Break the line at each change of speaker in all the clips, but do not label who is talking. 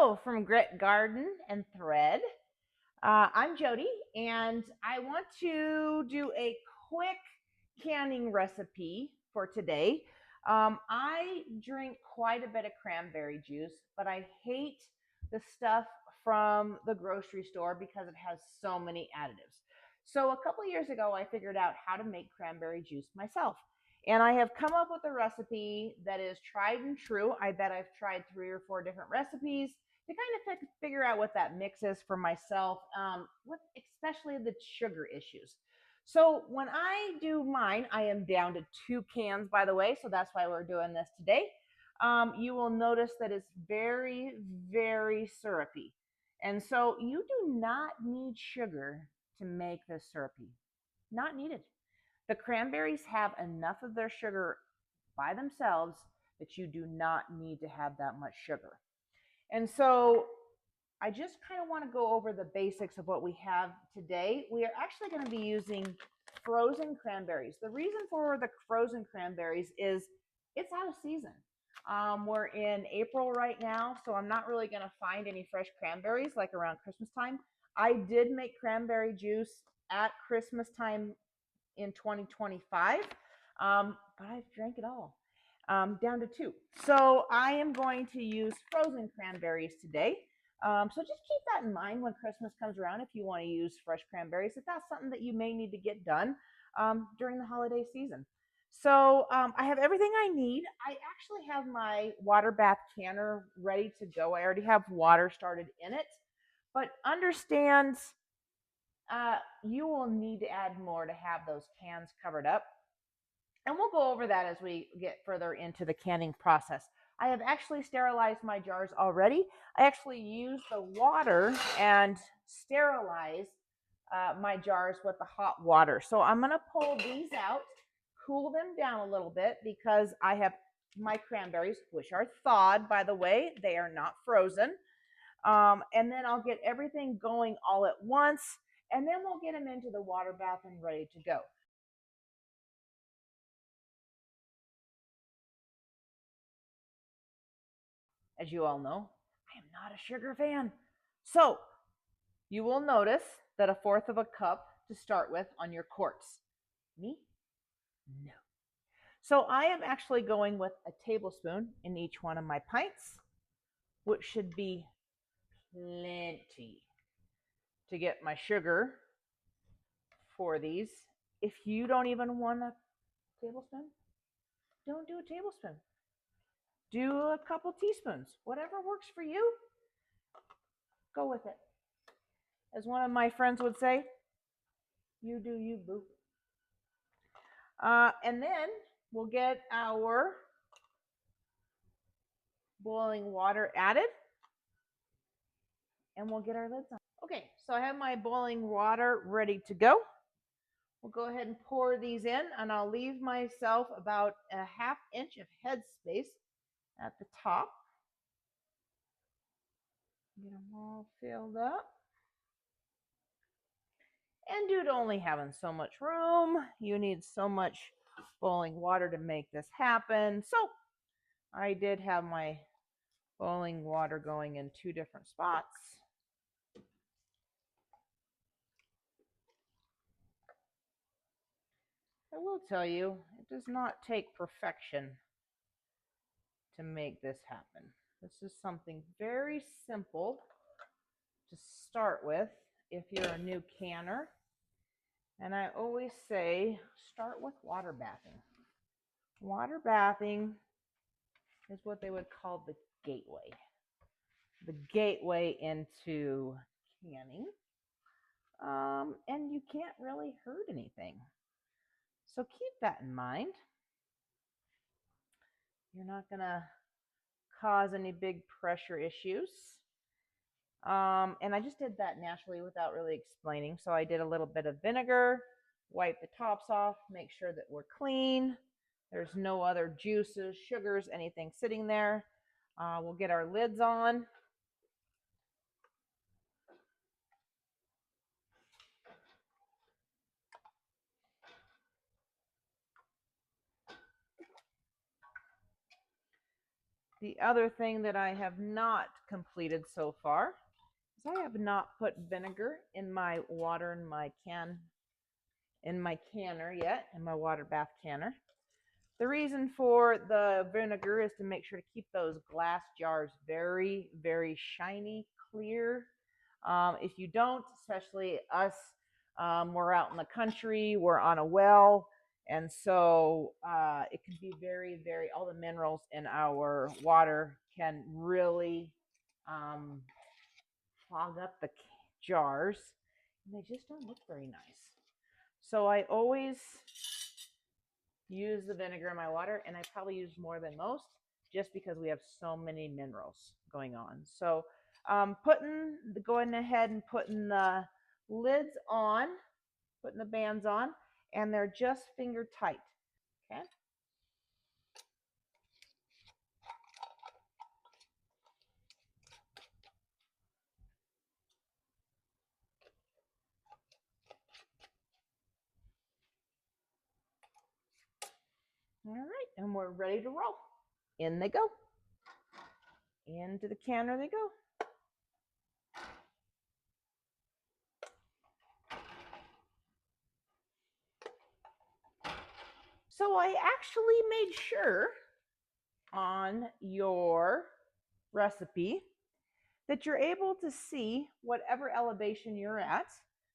Hello from Grit Garden and Thread. I'm Jody, and I want to do a quick canning recipe for today. I drink quite a bit of cranberry juice, but I hate the stuff from the grocery store because it has so many additives. So a couple years ago, I figured out how to make cranberry juice myself. And I have come up with a recipe that is tried and true. I bet I've tried 3 or 4 different recipes to kind of figure out what that mix is for myself, especially the sugar issues. So when I do mine, I am down to 2 cans, by the way, so that's why we're doing this today. You will notice that it's very, very syrupy. And so you do not need sugar to make this syrupy. Not needed. The cranberries have enough of their sugar by themselves that you do not need to have that much sugar. And so I just kind of want to go over the basics of what we have today. We are actually going to be using frozen cranberries. The reason for the frozen cranberries is it's out of season. We're in April right now, so I'm not really going to find any fresh cranberries like around Christmas time. I did make cranberry juice at Christmas time in 2025, but I've drank it all. Down to 2. So I am going to use frozen cranberries today. So just keep that in mind when Christmas comes around if you want to use fresh cranberries, if that's something that you may need to get done during the holiday season. So I have everything I need. I actually have my water bath canner ready to go. I already have water started in it, but understand you will need to add more to have those cans covered up. And we'll go over that as we get further into the canning process. I have actually sterilized my jars already. I actually use the water and sterilize my jars with the hot water. So I'm going to pull these out, cool them down a little bit because I have my cranberries, which are thawed, by the way. They are not frozen. And then I'll get everything going all at once, and then we'll get them into the water bath and ready to go. As you all know, I am not a sugar fan. So you will notice that 1/4 of a cup to start with on your quarts. Me? No. So I am actually going with a tablespoon in each one of my pints, which should be plenty to get my sugar for these. If you don't even want a tablespoon, don't do a tablespoon. Do a couple teaspoons. Whatever works for you, go with it. As one of my friends would say, you do you, boo. And then we'll get our boiling water added, and we'll get our lids on. Okay, so I have my boiling water ready to go. We'll go ahead and pour these in, and I'll leave myself about a 1/2 inch of head space at the top. Get them all filled up. And due to only having so much room, you need so much boiling water to make this happen. So I did have my boiling water going in 2 different spots. I will tell you, it does not take perfection to make this happen. This is something very simple to start with if you're a new canner. And I always say, start with water bathing. Water bathing is what they would call the gateway into canning. And you can't really hurt anything. So keep that in mind. You're not going to cause any big pressure issues. And I just did that naturally without really explaining. So I did a little bit of vinegar, wipe the tops off, make sure that we're clean. There's no other juices, sugars, anything sitting there. We'll get our lids on. The other thing that I have not completed so far is I have not put vinegar in my water in my canner yet, in my water bath canner. The reason for the vinegar is to make sure to keep those glass jars very, very shiny, clear. If you don't, especially us, we're out in the country, we're on a well, and so it can be very, very, all the minerals in our water can really clog up the jars, and they just don't look very nice. So I always use the vinegar in my water, and I probably use more than most just because we have so many minerals going on. So going ahead and putting the lids on, putting the bands on, and they're just finger tight. Okay. All right, and we're ready to roll. In they go. Into the canner they go. So I actually made sure on your recipe that you're able to see whatever elevation you're at.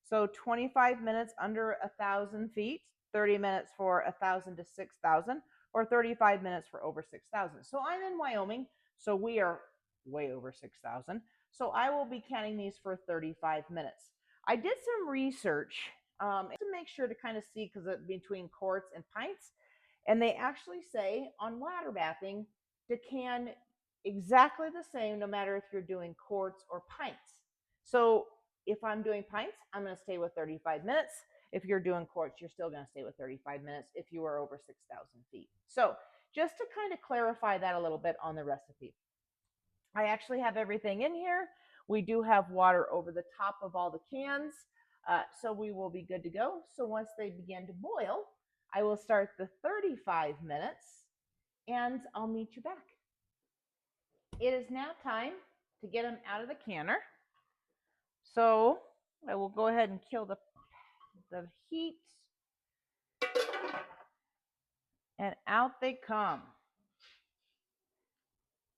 So 25 minutes under 1,000 feet, 30 minutes for 1,000 to 6,000, or 35 minutes for over 6,000. So I'm in Wyoming, so we are way over 6,000. So I will be canning these for 35 minutes. I did some research to make sure to kind of see, because between quarts and pints, and they actually say on water bathing to can exactly the same no matter if you're doing quarts or pints. So if I'm doing pints, I'm going to stay with 35 minutes. If you're doing quarts, you're still going to stay with 35 minutes if you are over 6,000 feet. So just to kind of clarify that a little bit on the recipe. I actually have everything in here. We do have water over the top of all the cans, so we will be good to go. So once they begin to boil, I will start the 35 minutes, and I'll meet you back. It is now time to get them out of the canner. So I will go ahead and kill the heat, and out they come.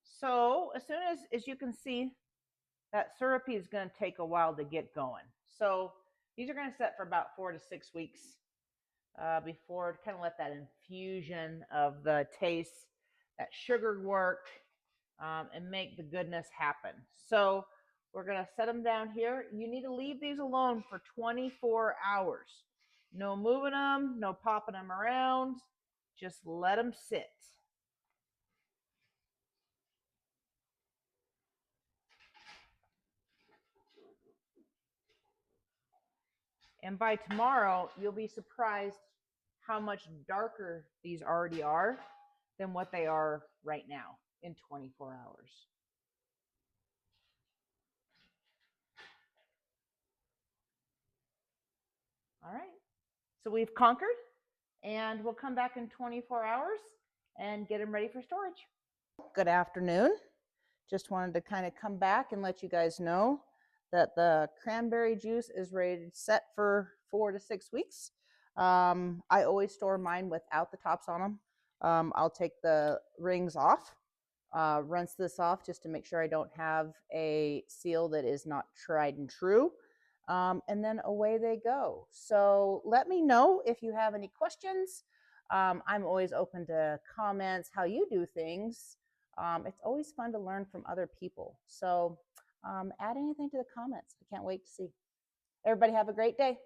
So as soon as you can see, that syrupy is going to take a while to get going. So these are going to set for about 4 to 6 weeks before to kind of let that infusion of the taste, that sugar work, and make the goodness happen. So we're going to set them down here. You need to leave these alone for 24 hours. No moving them, no popping them around. Just let them sit. And by tomorrow, you'll be surprised how much darker these already are than what they are right now in 24 hours. All right. So we've conquered, and we'll come back in 24 hours and get them ready for storage. Good afternoon. Just wanted to kind of come back and let you guys know that the cranberry juice is ready to set for 4 to 6 weeks. I always store mine without the tops on them. I'll take the rings off, rinse this off just to make sure I don't have a seal that is not tried and true. And then away they go. So let me know if you have any questions. I'm always open to comments, how you do things. It's always fun to learn from other people. So add anything to the comments. I can't wait to see. Everybody have a great day.